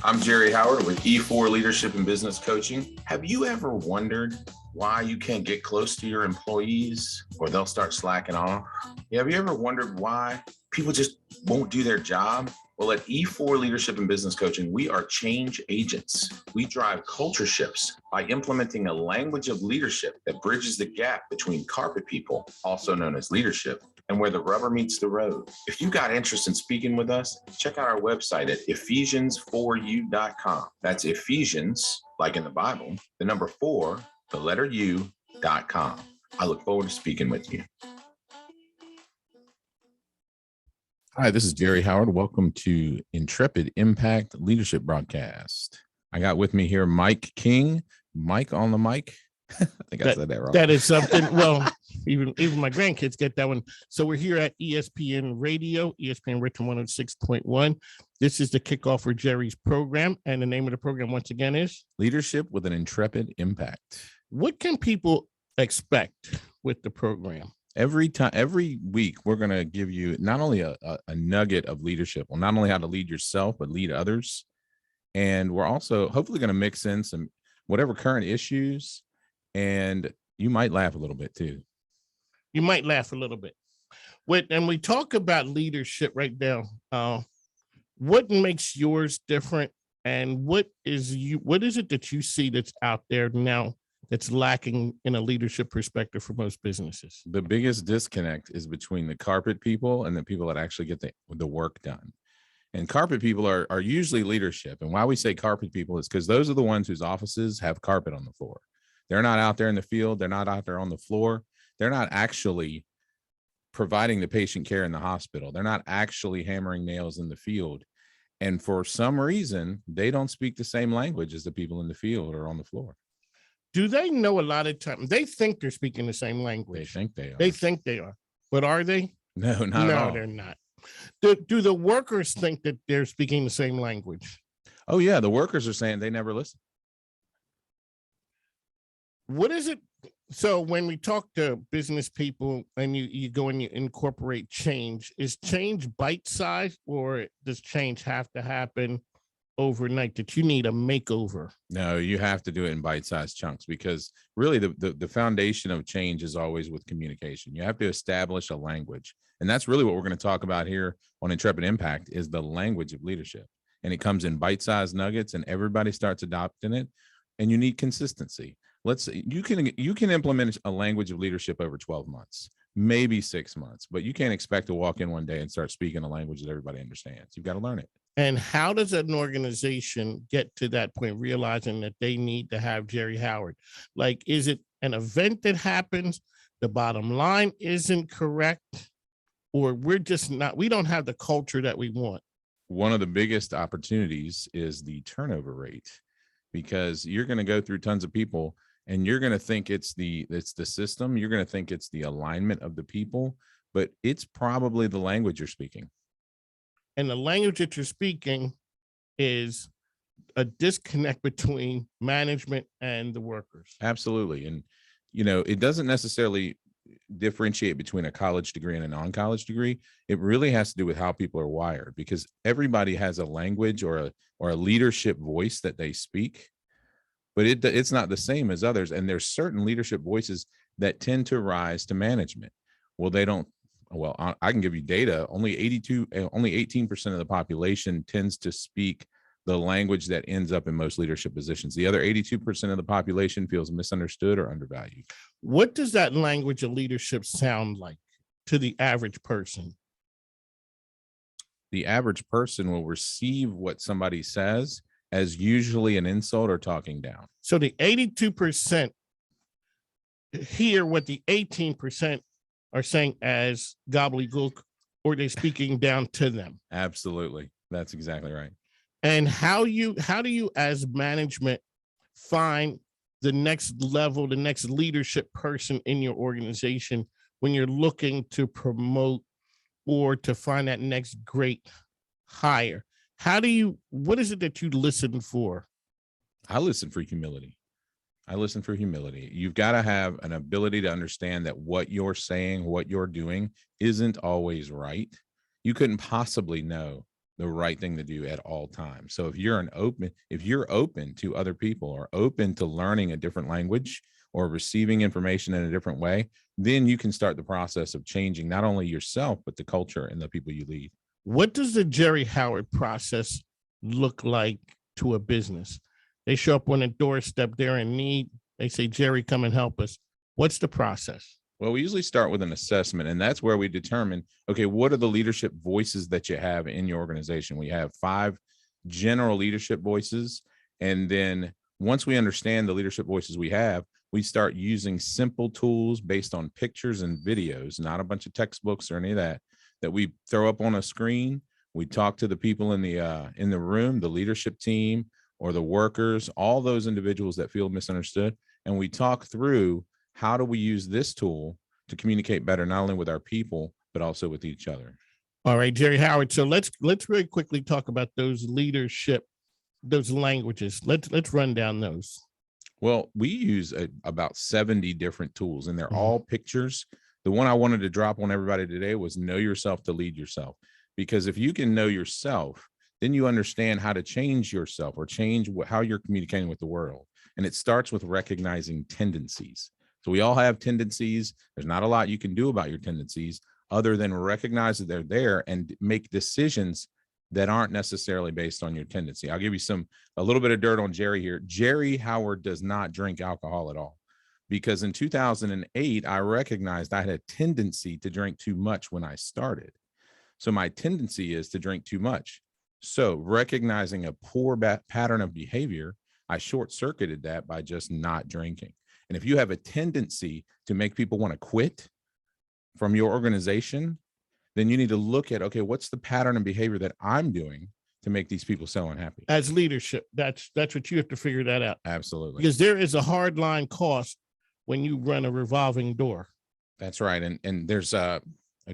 I'm Jerry Howard with E4 Leadership and Business Coaching. Have you ever wondered why you can't get close to your employees or they'll start slacking off? Have you ever wondered why people just won't do their job? Well, at E4 Leadership and Business Coaching, we are change agents. We drive culture shifts by implementing a language of leadership that bridges the gap between carpet people, also known as leadership, and where the rubber meets the road. If you got interest in speaking with us, check out our website at Ephesians4U.com. That's Ephesians, like in the Bible, the number 4, the letter U.com. I look forward to speaking with you. Hi, this is Jerry Howard. Welcome to Intrepid Impact Leadership Broadcast. I got with me here Mike King. Mike on the mic. I think I said that wrong. That is something. Well, even my grandkids get that one. So we're here at ESPN Radio, ESPN Richmond 106.1. This is the kickoff for Jerry's program. And the name of the program, once again, is Leadership with an Intrepid Impact. What can people expect with the program? Every week, we're going to give you not only a nugget of leadership, well, not only how to lead yourself, but lead others. And we're also hopefully going to mix in some whatever current issues, and you might laugh a little bit too. You might laugh a little bit. And we talk about leadership right now. What makes yours different, and what is it that you see that's out there now that's lacking in a leadership perspective for most businesses? The biggest disconnect is between the carpet people and the people that actually get the work done. And carpet people are usually leadership. And why we say carpet people is because those are the ones whose offices have carpet on the floor. They're not out there in the field. They're not out there on the floor. They're not actually providing the patient care in the hospital. They're not actually hammering nails in the field. And for some reason, they don't speak the same language as the people in the field or on the floor. Do they know a lot of times? They think they're speaking the same language. They think they are. They think they are. But are they? No, not at all. No, they're not. Do the workers think that they're speaking the same language? Oh, yeah. The workers are saying they never listen. What is it? So when we talk to business people and you go and you incorporate change, is change bite-sized, or does change have to happen overnight, that you need a makeover? No, you have to do it in bite-sized chunks, because really the foundation of change is always with communication. You have to establish a language. And that's really what we're going to talk about here on Intrepid Impact, is the language of leadership. And it comes in bite-sized nuggets, and everybody starts adopting it, and you need consistency. You can implement a language of leadership over 12 months, maybe 6 months, but you can't expect to walk in one day and start speaking a language that everybody understands. You've got to learn it. And how does an organization get to that point, realizing that they need to have Jerry Howard? Like, is it an event that happens, the bottom line isn't correct, or we don't have the culture that we want? One of the biggest opportunities is the turnover rate, because you're going to go through tons of people and you're going to think it's the system. You're going to think it's the alignment of the people, but it's probably the language you're speaking. And the language that you're speaking is a disconnect between management and the workers. Absolutely. And, it doesn't necessarily differentiate between a college degree and a non-college degree. It really has to do with how people are wired, because everybody has a language or a leadership voice that they speak, but it's not the same as others. And there's certain leadership voices that tend to rise to management. Well, they don't. Well, I can give you data. Only 18% of the population tends to speak the language that ends up in most leadership positions. The other 82% of the population feels misunderstood or undervalued. What does that language of leadership sound like to the average person? The average person will receive what somebody says as usually an insult or talking down. So the 82% hear what the 18% are saying as gobbledygook, or they're speaking down to them. Absolutely. That's exactly right. And how do you as management find the next level, the next leadership person in your organization when you're looking to promote or to find that next great hire? What is it that you listen for? I listen for humility. You've got to have an ability to understand that what you're saying, what you're doing isn't always right. you couldn't possibly know the right thing to do at all times. So if you're open to other people or open to learning a different language or receiving information in a different way, then you can start the process of changing not only yourself, but the culture and the people you lead. What does the Jerry Howard process look like to a business? They show up on the doorstep, they're in need. They say, Jerry, come and help us. What's the process? Well, we usually start with an assessment, and that's where we determine, okay, what are the leadership voices that you have in your organization? We have 5 general leadership voices. And then once we understand the leadership voices we have, we start using simple tools based on pictures and videos, not a bunch of textbooks or any of that we throw up on a screen. We talk to the people in the room, the leadership team or the workers, all those individuals that feel misunderstood. And we talk through, how do we use this tool to communicate better, not only with our people, but also with each other? All right, Jerry Howard. So let's really quickly talk about those leadership, those languages. Let's run down those. Well, we use about 70 different tools, and they're all pictures. The one I wanted to drop on everybody today was know yourself to lead yourself. Because if you can know yourself, then you understand how to change yourself or change how you're communicating with the world. And it starts with recognizing tendencies. So we all have tendencies. There's not a lot you can do about your tendencies other than recognize that they're there and make decisions that aren't necessarily based on your tendency. I'll give you a little bit of dirt on Jerry here. Jerry Howard does not drink alcohol at all, because in 2008, I recognized I had a tendency to drink too much when I started. So my tendency is to drink too much. So recognizing a poor pattern of behavior, I short-circuited that by just not drinking. And if you have a tendency to make people want to quit from your organization, then you need to look at, okay, what's the pattern and behavior that I'm doing to make these people so unhappy? As leadership, that's what you have to figure that out. Absolutely. Because there is a hard line cost when you run a revolving door. That's right. And there's a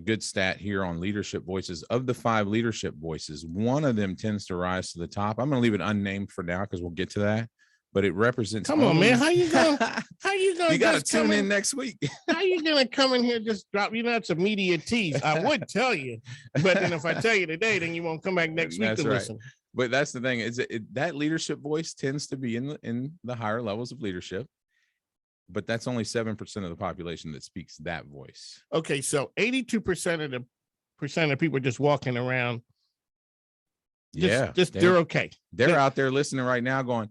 good stat here on leadership voices. Of the 5 leadership voices, one of them tends to rise to the top. I'm going to leave it unnamed for now because we'll get to that. But it represents. Come on, man. How you going? You got to tune in next week. How you going to come in here just drop? That's a media tease. I would tell you, but then if I tell you today, then you won't come back next week to listen. But that's the thing, is that leadership voice tends to be in the higher levels of leadership. But that's only 7% of the population that speaks that voice. Okay, so 82% of people are just walking around. They're okay. They're out there listening right now going,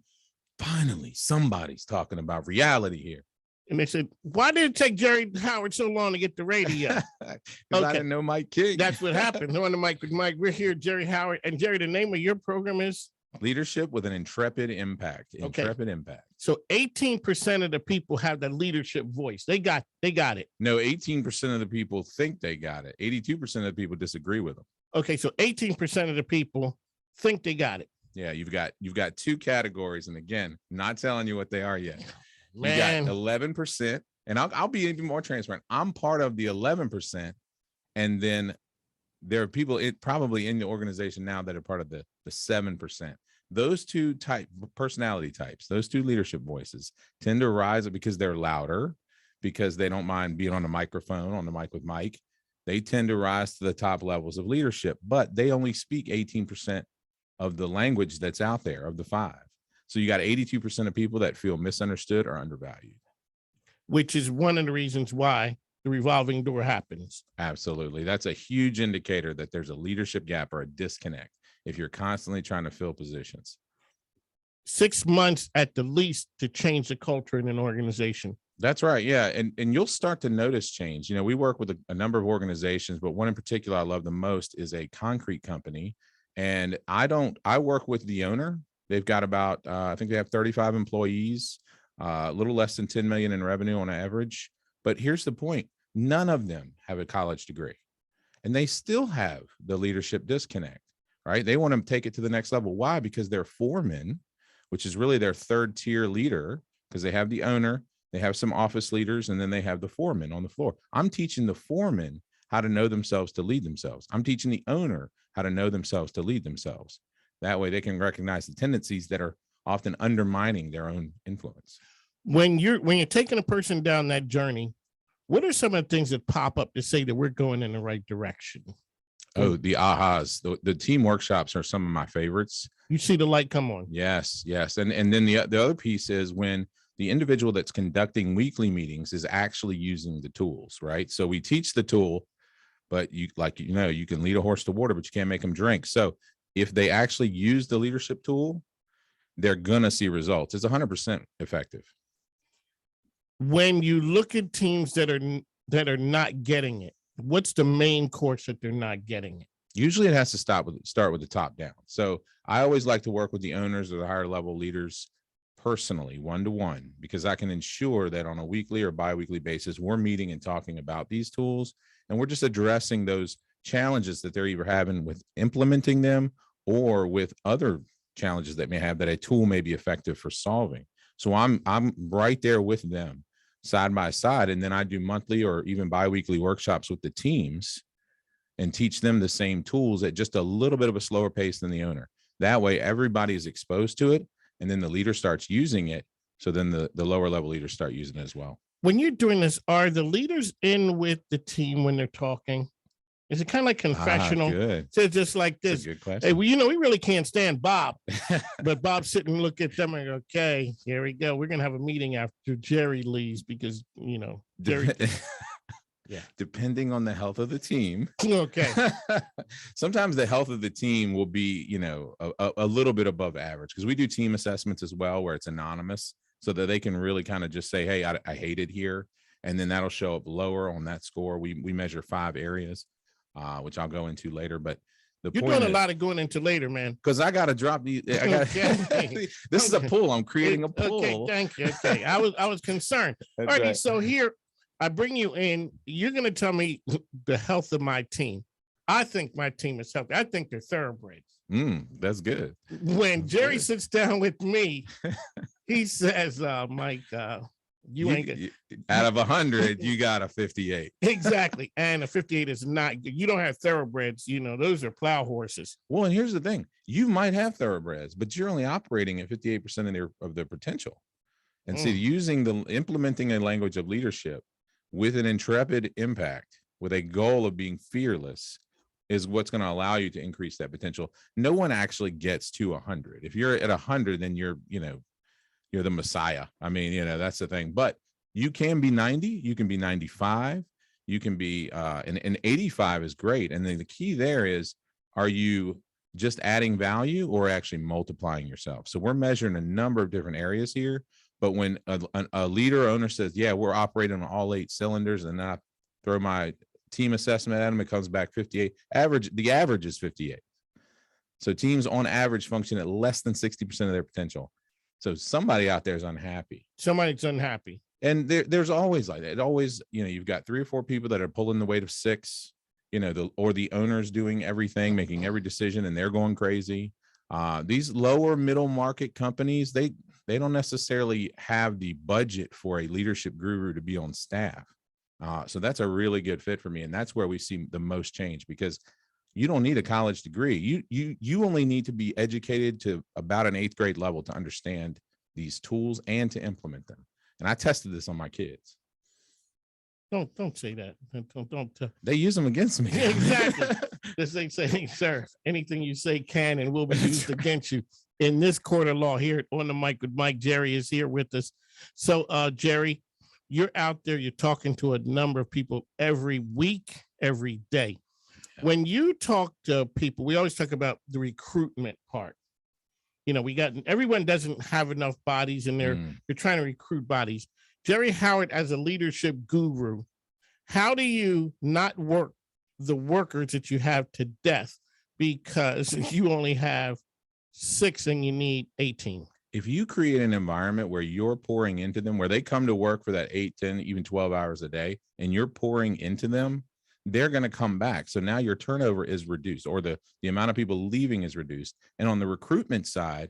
finally, somebody's talking about reality here. And they said, why did it take Jerry Howard so long to get the radio? Because I didn't know Mike King. That's what happened. No, on the mic with Mike. We're here, Jerry Howard. And Jerry, the name of your program is? Leadership with an Intrepid Impact. Intrepid Impact. So 18% of the people have the leadership voice. They got it. No, 18% of the people think they got it. 82% of the people disagree with them. Okay, so 18% of the people think they got it. Yeah, you've got 2 categories, and again, not telling you what they are yet. Man. You got 11%, and I'll be even more transparent. I'm part of the 11%, and then there are people probably in the organization now that are part of the 7%. Those 2 personality types, those 2 leadership voices tend to rise up because they're louder, because they don't mind being on the microphone, on the mic with Mike. They tend to rise to the top levels of leadership, but they only speak 18% of the language that's out there of the 5. So you got 82% of people that feel misunderstood or undervalued. Which is one of the reasons why the revolving door happens. Absolutely. That's a huge indicator that there's a leadership gap or a disconnect if you're constantly trying to fill positions. 6 months at the least to change the culture in an organization. That's right. Yeah. And you'll start to notice change. We work with a number of organizations, but one in particular I love the most is a concrete company. And I work with the owner. They've got about, I think they have 35 employees, a little less than 10 million in revenue on average. But here's the point. None of them have a college degree, and they still have the leadership disconnect, right? They want to take it to the next level. Why? Because they're foremen, which is really their 3rd tier leader, because they have the owner, they have some office leaders, and then they have the foreman on the floor. I'm teaching the foreman how to know themselves to lead themselves. I'm teaching the owner how to know themselves to lead themselves. That way they can recognize the tendencies that are often undermining their own influence. When you're taking a person down that journey, what are some of the things that pop up to say that we're going in the right direction? Oh, the ahas, the team workshops are some of my favorites. You see the light come on. Yes. And then the other piece is when the individual that's conducting weekly meetings is actually using the tools, right? So we teach the tool, but you can lead a horse to water, but you can't make them drink. So if they actually use the leadership tool, they're gonna see results. It's 100% effective. When you look at teams that are not getting it, what's the main course that they're not getting it? Usually it has to start with the top down. So I always like to work with the owners or the higher level leaders personally, one-to-one, because I can ensure that on a weekly or bi-weekly basis, we're meeting and talking about these tools, and we're just addressing those challenges that they're either having with implementing them or with other challenges that may have that a tool may be effective for solving. So I'm right there with them side by side. And then I do monthly or even bi-weekly workshops with the teams and teach them the same tools at just a little bit of a slower pace than the owner. That way everybody is exposed to it, and then the leader starts using it. So then the lower level leaders start using it as well. When you're doing this, are the leaders in with the team when they're talking? Is it kind of like confessional? Good. So just like That's this. a good question. Hey, well, we really can't stand Bob, but Bob sit and look at them and go, okay, here we go. We're going to have a meeting after Jerry leaves because, Jerry. Yeah. Depending on the health of the team. Okay. Sometimes the health of the team will be, a little bit above average, because we do team assessments as well, where it's anonymous, so that they can really kind of just say, hey, I hate it here. And then that'll show up lower on that score. We measure 5 areas, which I'll go into later. But you're doing a lot of going into later, man. Because I got to drop these. Okay. This is a pull. I'm creating a pull. Okay, thank you. Okay. I was concerned. All right. Right. So here, I bring you in. You're going to tell me the health of my team. I think my team is healthy. I think they're thoroughbreds. That's good. When Jerry sits down with me, he says, Mike, you ain't good. Out of 100, you got a 58. Exactly. And a 58 is not good. You don't have thoroughbreds. Those are plow horses. Well, and here's the thing. You might have thoroughbreds, but you're only operating at 58% of their potential. And see, implementing a language of leadership with an intrepid impact, with a goal of being fearless, is what's going to allow you to increase that potential. No one actually gets to 100. If you're at 100, then you're the Messiah. I mean, that's the thing. But you can be 90, you can be 95, you can be and 85 is great. And then the key there is, are you just adding value or actually multiplying yourself? So we're measuring a number of different areas here. But when a leader or owner says, yeah, we're operating on all 8 cylinders, and then I throw my team assessment at them, it comes back 58. The average is 58. So teams on average function at less than 60% of their potential. So somebody out there is unhappy. Somebody's unhappy. And there's always like that. It always, you've got 3 or 4 people that are pulling the weight of 6, the owner's doing everything, making every decision, and they're going crazy. These lower middle market companies, they don't necessarily have the budget for a leadership guru to be on staff. So that's a really good fit for me. And that's where we see the most change, because you don't need a college degree. You only need to be educated to about an 8th grade level to understand these tools and to implement them. And I tested this on my kids. Don't say that. Don't. They use them against me. Exactly. This they say, sir, anything you say can and will be used against you in this court of law. Here on the mic with Mike. Jerry is here with us. So, Jerry, you're out there. You're talking to a number of people every week, every day. Yeah. When you talk to people, we always talk about the recruitment part. Everyone doesn't have enough bodies, and they're trying to recruit bodies. Jerry Howard, as a leadership guru, how do you not work the workers that you have to death because you only have 6 and you need 18? If you create an environment where you're pouring into them, where they come to work for that 8, 10, even 12 hours a day, and you're pouring into them, they're going to come back. So now your turnover is reduced, or the amount of people leaving is reduced. And on the recruitment side,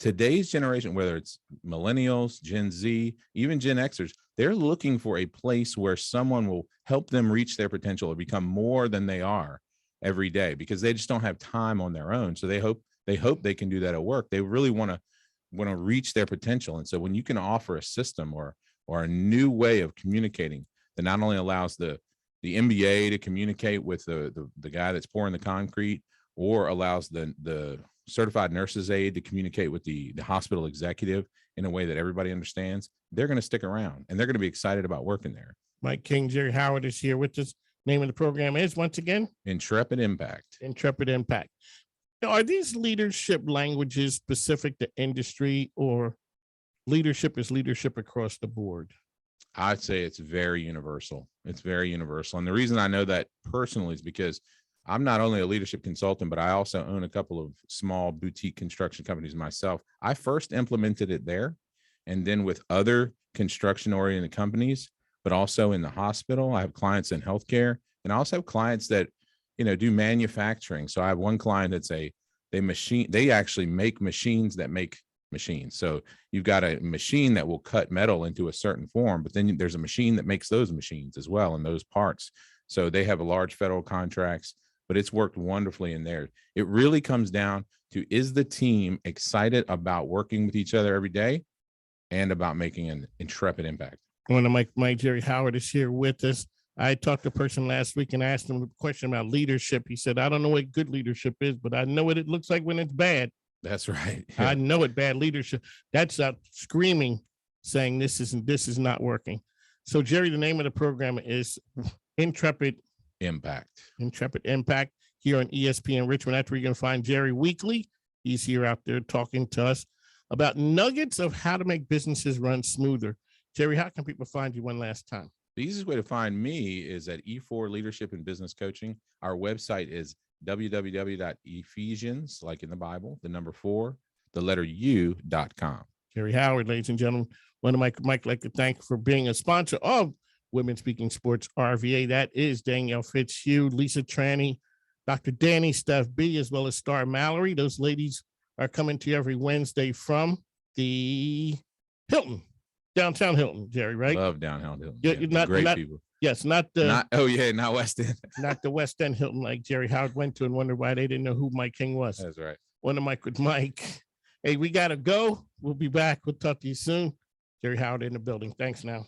today's generation, whether it's millennials, Gen Z, even Gen Xers, they're looking for a place where someone will help them reach their potential or become more than they are every day, because they just don't have time on their own. So they hope they can do that at work. They really want to reach their potential. And so when you can offer a system or a new way of communicating that not only allows the the MBA to communicate with the guy that's pouring the concrete, or allows the certified nurse's aide to communicate with the hospital executive in a way that everybody understands, they're going to stick around and they're going to be excited about working there. Mike King, Jerry Howard is here with us. Name of the program is, once again, Intrepid Impact. Intrepid Impact. Now, are these leadership languages specific to industry, or leadership is leadership across the board? I'd say it's very universal. It's very universal. And the reason I know that personally is because I'm not only a leadership consultant, but I also own a couple of small boutique construction companies myself. I first implemented it there, and then with other construction-oriented companies, but also in the hospital. I have clients in healthcare, and I also have clients that, do manufacturing. So I have one client that's they actually make machines that make machines. So you've got a machine that will cut metal into a certain form, but then there's a machine that makes those machines as well, and those parts. So they have large federal contracts, but it's worked wonderfully in there. It really comes down to, is the team excited about working with each other every day and about making an intrepid impact? One of Mike Jerry Howard is here with us. I talked to a person last week and asked him a question about leadership. He said, I don't know what good leadership is, but I know what it looks like when it's bad. That's right. Yeah. I know it, bad leadership. That's out screaming, saying this is not working. So, Jerry, the name of the program is Intrepid Impact. Intrepid Impact here on ESPN Richmond. That's where you're going to find Jerry weekly. He's here out there talking to us about nuggets of how to make businesses run smoother. Jerry, how can people find you one last time? The easiest way to find me is at E4 Leadership and Business Coaching. Our website is www.ephesians, like in the Bible, the number 4, the letter U.com. Jerry Howard, ladies and gentlemen, one of Mike like to thank for being a sponsor of Women Speaking Sports RVA. That is Danielle Fitzhugh, Lisa Tranny, Dr. Danny, Steph B, as well as Star Mallory. Those ladies are coming to you every Wednesday from the Hilton. Downtown Hilton, Jerry, right? Love downtown Hilton. You're not great people. Yes, not not West End. Not the West End Hilton like Jerry Howard went to and wondered why they didn't know who Mike King was. That's right. One of Mike with Mike. Hey, we gotta go. We'll be back. We'll talk to you soon. Jerry Howard in the building. Thanks now.